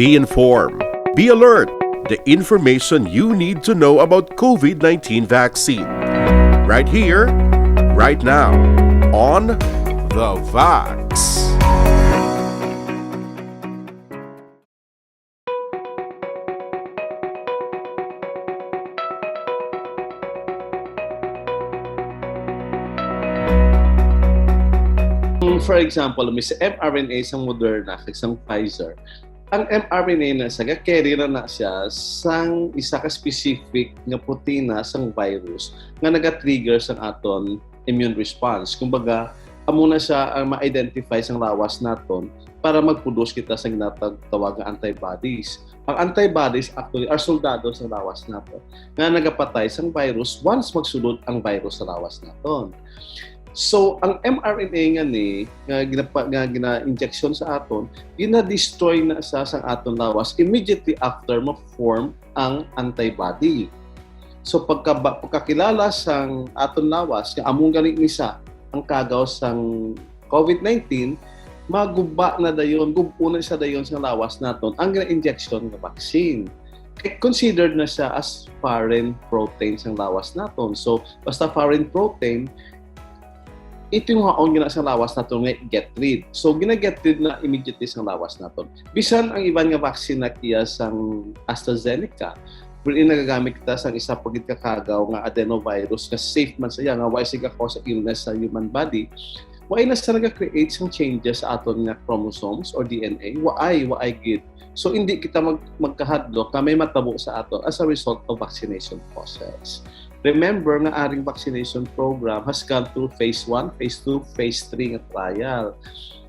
Be informed. Be alert. The information you need to know about COVID-19 vaccine. Right here, right now, on The Vax. For example, may sa mRNA sa Moderna kag sang Pfizer, ang mRNA na sa carry na siya sang isa ka specific nga proteina sang virus nga naga-trigger sang aton immune response. Kumbaga, amo na siya ang ma-identify sang lawas naton para mag-produce kita sang ginatawag nga antibodies. Ang antibodies actually are soldado sa lawas naton nga nagapatay sang virus once magsulod ang virus sa lawas naton. So, ang mRNA nga gina-injection sa aton, gina-destroy na sa aton lawas immediately after ma-form ang antibody. So, pagkakilala sang aton lawas, nga among galing isa ang kagaw sang COVID-19, maguba na dayon, gubo na siya dayon sa lawas naton ang gina-injection nga vaccine. Considered na siya as foreign protein sang lawas naton. So, basta foreign protein, ito yung haon gina sa lawas naton nga get rid. So gina-get rid na immediately sa lawas naton. Bisan ang iban nga vaccine na kiya sang AstraZeneca, wherein nagagamit kita sang isa pagit kakagaw nga adenovirus nga safe man siya nga why siya cause illness sa human body. Why na siya naga-create sang changes sa aton nga chromosomes or DNA? Why good. So hindi kita magkahadlok na may matabo sa aton as a result of vaccination process. Remember nga aring vaccination program has gone through phase 1, phase 2, phase 3 nga trial.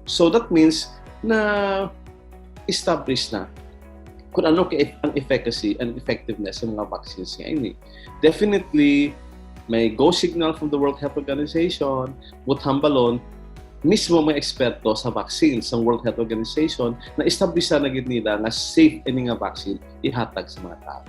So that means na established na kung ano ang efficacy and effectiveness ng mga vaccines nga ini. Definitely, may go signal from the World Health Organization, hambalon, mismo may eksperto sa vaccines ng World Health Organization na establish na gid nila nga safe ini nga vaccine ihatag sa mga tao.